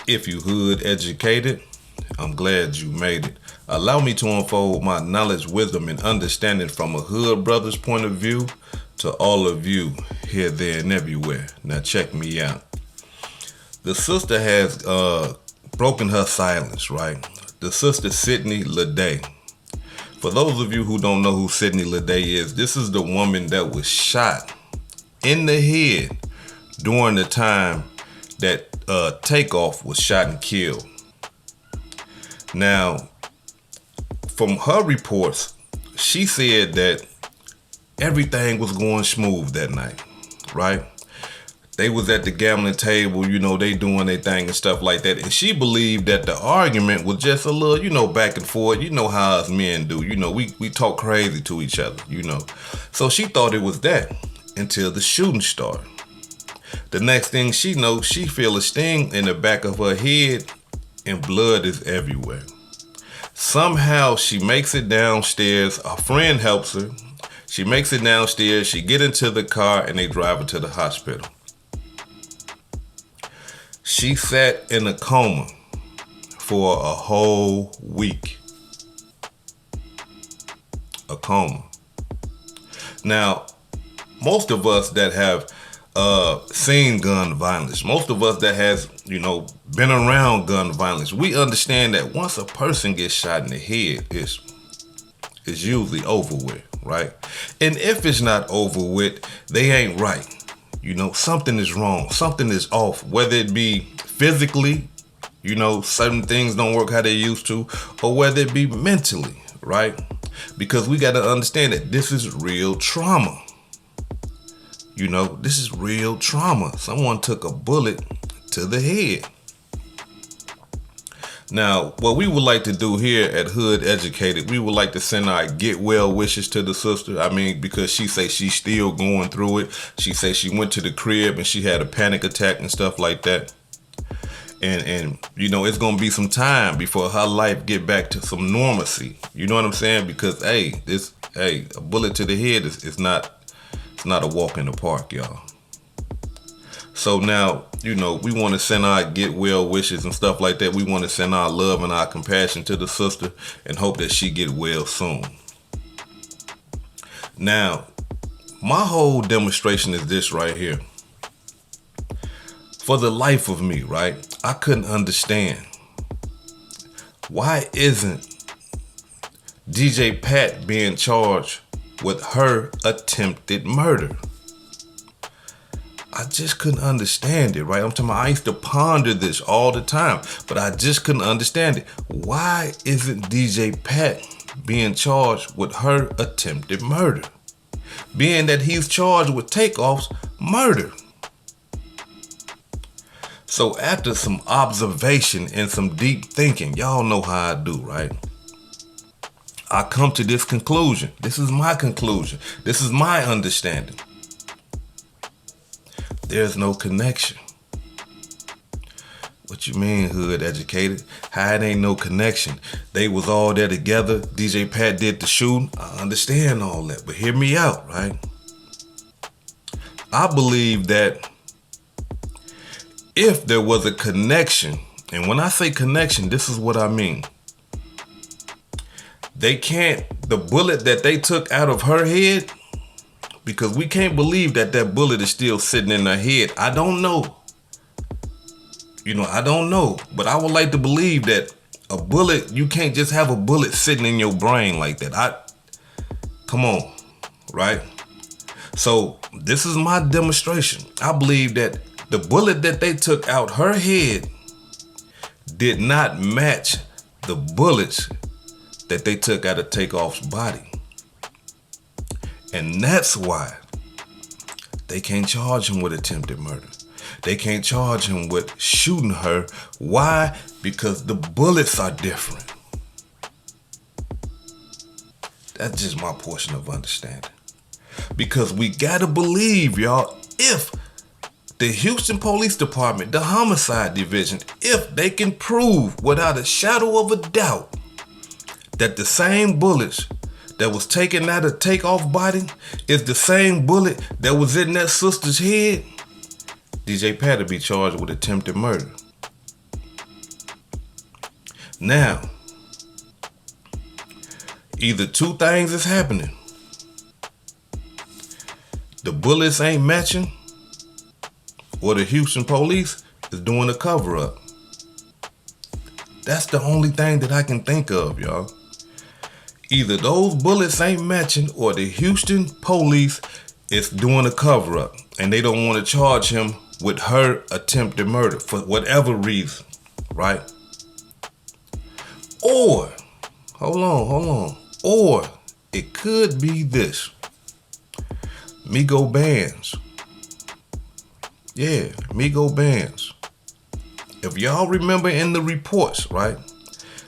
If you hood educated, I'm glad you made it. Allow me to unfold my knowledge, wisdom, and understanding from a hood brother's point of view to all of you here, there, and everywhere. Now check me out. The sister has broken her silence, right? The sister Sydney Leday. For those of you who don't know who Sydney Leday is, this is the woman that was shot in the head during the time that Takeoff was shot and killed. Now, from her reports, she said that everything was going smooth that night, right? They was at the gambling table, they doing their thing and stuff like that. And she believed that the argument was just a little, back and forth. You know how us men do. We talk crazy to each other, So she thought it was that until the shooting started. The next thing she knows, she feel a sting in the back of her head and blood is everywhere. Somehow she makes it downstairs. A friend helps her. She makes it downstairs. She get into the car and they drive her to the hospital. She sat in a coma for a whole week. A coma. Now, most of us that have seen gun violence, most of us that has, been around gun violence, we understand that once a person gets shot in the head, it's usually over with, right? And if it's not over with, they ain't right. Something is wrong. Something is off. Whether it be physically, certain things don't work how they used to, or whether it be mentally, right? Because we got to understand that this is real trauma. This is real trauma. Someone took a bullet to the head. Now, what we would like to do here at Hood Educated, we would like to send our get well wishes to the sister. Because she say she's still going through it. She say she went to the crib and she had a panic attack and stuff like that. And it's going to be some time before her life get back to some normalcy. You know what I'm saying? Because, a bullet to the head is not a walk in the park, y'all. So now, we want to send our get well wishes and stuff like that. We want to send our love and our compassion to the sister and hope that she get well soon. Now, my whole demonstration is this right here. For the life of me, right, I couldn't understand. Why isn't DJ Pat being charged with her attempted murder? I just couldn't understand it, right? I'm talking about, I used to ponder this all the time, but I just couldn't understand it. Why isn't DJ Pat being charged with her attempted murder? Being that he's charged with Takeoff's murder. So after some observation and some deep thinking, y'all know how I do, right? I come to this conclusion. This is my conclusion. This is my understanding. There's no connection. What you mean, Hood Educated? How it ain't no connection? They was all there together. DJ Pat did the shooting. I understand all that, but hear me out, right? I believe that if there was a connection, and when I say connection, this is what I mean. The bullet that they took out of her head, because we can't believe that bullet is still sitting in her head. I don't know. I don't know. But I would like to believe that a bullet, you can't just have a bullet sitting in your brain like that. Come on, right? So this is my demonstration. I believe that the bullet that they took out her head did not match the bullets that they took out of Takeoff's body. And that's why they can't charge him with attempted murder. They can't charge him with shooting her. Why? Because the bullets are different. That's just my portion of understanding. Because we gotta believe, y'all, if the Houston Police Department, the Homicide Division, if they can prove without a shadow of a doubt that the same bullets that was taken out of Takeoff body is the same bullet that was in that sister's head, DJ Pat will be charged with attempted murder. Now, either two things is happening. The bullets ain't matching, or the Houston police is doing a cover-up. That's the only thing that I can think of, y'all. Either those bullets ain't matching, or the Houston police is doing a cover-up, and they don't want to charge him with her attempted murder for whatever reason, right? Or, hold on. Or it could be this. Migo Bands. Yeah, Migo Bands. If y'all remember in the reports, right?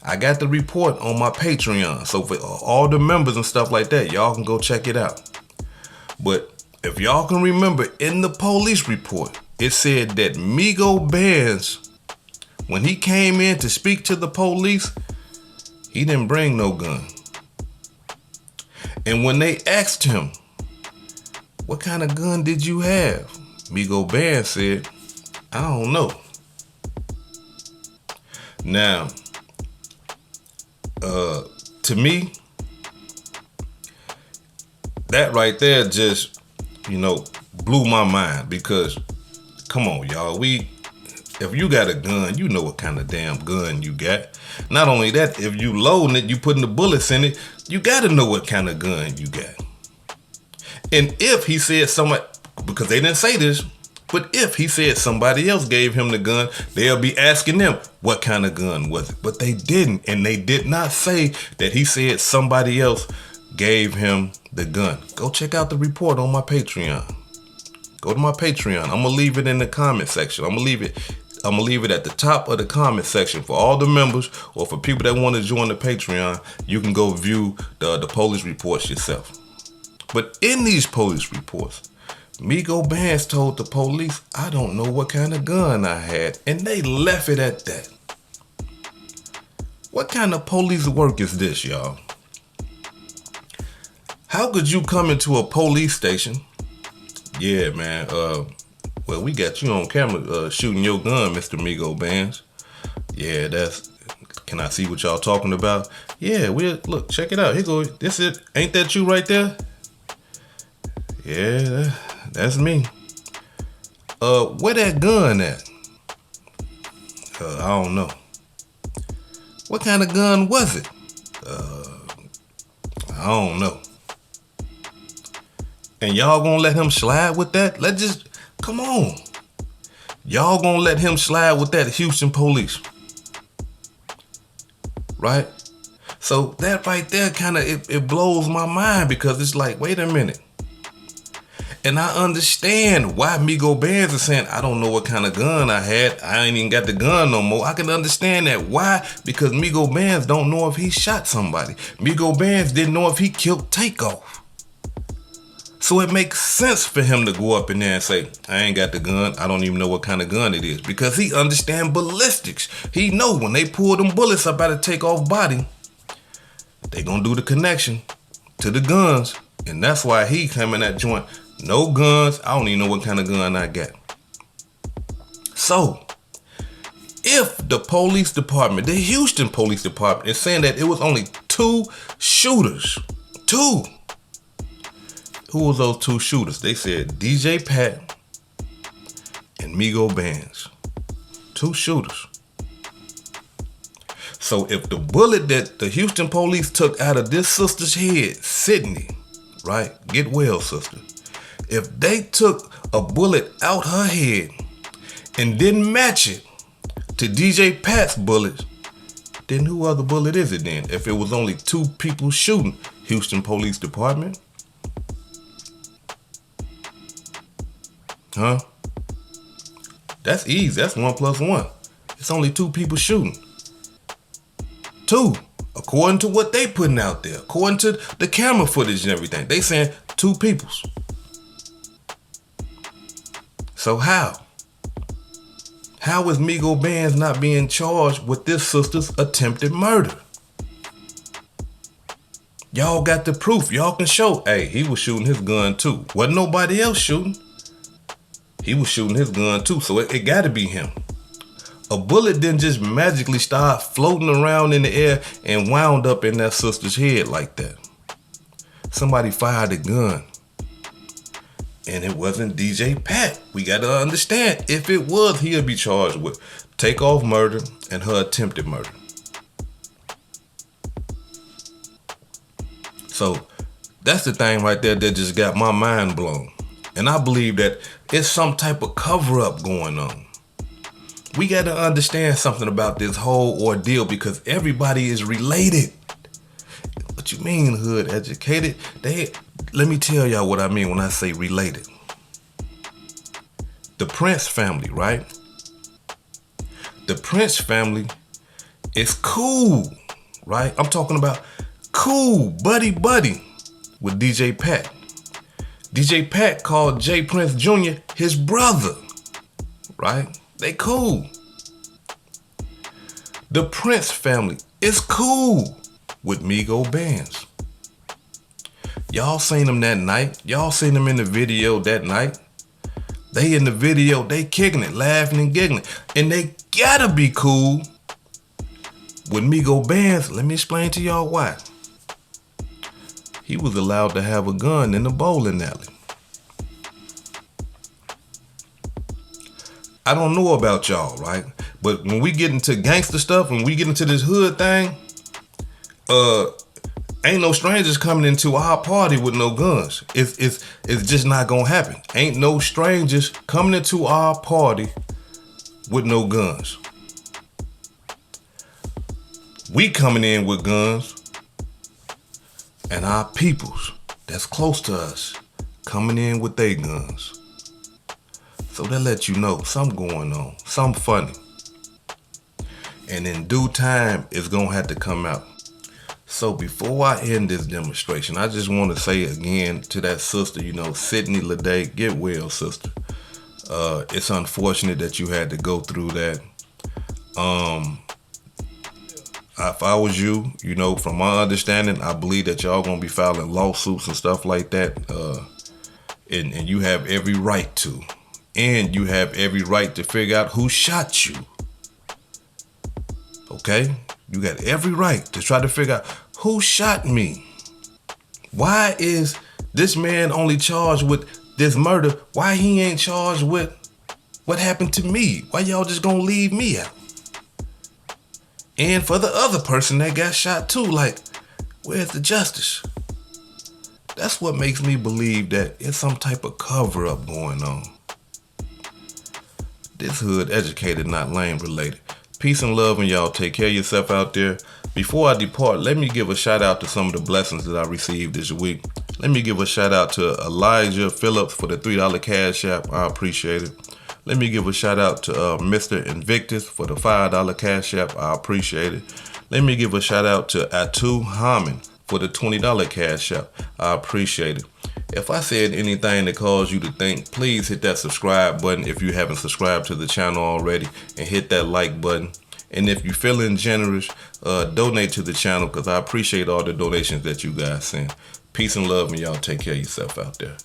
I got the report on my Patreon. So for all the members and stuff like that, y'all can go check it out. But if y'all can remember in the police report, it said that Migo Bands, when he came in to speak to the police, he didn't bring no gun. And when they asked him, what kind of gun did you have? Migo Bands said, I don't know. Now, to me, that right there just, blew my mind, because come on, y'all, if you got a gun, you know what kind of damn gun you got. Not only that, if you loading it, you putting the bullets in it, you got to know what kind of gun you got. And if he said somebody, because they didn't say this, but if he said somebody else gave him the gun, they'll be asking them what kind of gun was it. But they didn't, and they did not say that he said somebody else gave him the gun. Go check out the report on my Patreon. Go to my Patreon. I'm gonna leave it in the comment section. I'm gonna leave it at the top of the comment section for all the members, or for people that want to join the Patreon. You can go view the police reports yourself. But in these police reports, Migo Bands told the police, I don't know what kind of gun I had, and they left it at that. What kind of police work is this, y'all? How could you come into a police station? Yeah, man. Well, we got you on camera shooting your gun, Mr. Migo Bands. Yeah, can I see what y'all talking about? Yeah, look, check it out. Here go. This it. Ain't that you right there? Yeah, that's me. Where that gun at? I don't know. What kind of gun was it? I don't know. And y'all gonna let him slide with that? Come on. Y'all gonna let him slide with that, Houston police? Right? So that right there it blows my mind, because it's like, wait a minute. And I understand why Migo Bands is saying, I don't know what kind of gun I had. I ain't even got the gun no more. I can understand that. Why? Because Migo Bands don't know if he shot somebody. Migo Bands didn't know if he killed Takeoff. So it makes sense for him to go up in there and say, I ain't got the gun. I don't even know what kind of gun it is. Because he understands ballistics. He know when they pull them bullets up out of Takeoff body, they gonna do the connection to the guns. And that's why he came in that joint. No guns. I don't even know what kind of gun I got. So, if the police department, the Houston Police Department, is saying that it was only 2 shooters. 2. Who was those 2 shooters? They said DJ Pat and Migo Bands. 2 shooters. So if the bullet that the Houston police took out of this sister's head, Sydney, right? Get well, sister. If they took a bullet out her head and didn't match it to DJ Pat's bullet, then who other bullet is it then? If it was only 2 people shooting, Houston Police Department? Huh? That's easy. That's 1 + 1. It's only 2 people shooting. 2. According to what they putting out there. According to the camera footage and everything. They saying 2 peoples. So how? How is Migo Bands not being charged with this sister's attempted murder? Y'all got the proof. Y'all can show, hey, he was shooting his gun too. Wasn't nobody else shooting. He was shooting his gun too, so it got to be him. A bullet didn't just magically start floating around in the air and wound up in that sister's head like that. Somebody fired a gun. And it wasn't DJ Pat. We got to understand, if it was, he'll be charged with takeoff murder and her attempted murder. So that's the thing right there that just got my mind blown. And I believe that it's some type of cover-up going on. We got to understand something about this whole ordeal because everybody is related. What you mean, hood educated? Let me tell y'all what I mean when I say related. The Prince family, right? The Prince family is cool, right? I'm talking about cool, buddy with DJ Pat. DJ Pat called J. Prince Jr. his brother, right? They cool. The Prince family is cool with Migo Bands. Y'all seen them that night. Y'all seen them in the video that night. They in the video, they kicking it, laughing and giggling. And they gotta be cool with Migo Bands. Let me explain to y'all why. He was allowed to have a gun in the bowling alley. I don't know about y'all, right? But when we get into gangster stuff, when we get into this hood thing, ain't no strangers coming into our party with no guns. It's just not gonna happen. Ain't no strangers coming into our party with no guns. We coming in with guns, and our peoples that's close to us coming in with their guns. So that lets you know something going on, something funny. And in due time, it's gonna have to come out. So before I end this demonstration, I just want to say again to that sister, Sydney Leday, get well, sister. It's unfortunate that you had to go through that. If I was you, from my understanding, I believe that y'all gonna be filing lawsuits and stuff like that. And you have every right to. And you have every right to figure out who shot you. Okay? You got every right to try to figure out who shot me. Why is this man only charged with this murder? Why he ain't charged with what happened to me? Why y'all just gonna leave me out? And for the other person that got shot too, like, where's the justice? That's what makes me believe that it's some type of cover-up going on. This hood educated, not lame related. Peace and love, and y'all take care of yourself out there. Before I depart, let me give a shout out to some of the blessings that I received this week. Let me give a shout out to Elijah Phillips for the $3 cash app. I appreciate it. Let me give a shout out to Mr. Invictus for the $5 cash app. I appreciate it. Let me give a shout out to Atu Haman for the $20 cash app. I appreciate it. If I said anything that caused you to think, please hit that subscribe button if you haven't subscribed to the channel already, and hit that like button. And if you're feeling generous, donate to the channel because I appreciate all the donations that you guys send. Peace and love, and y'all take care of yourself out there.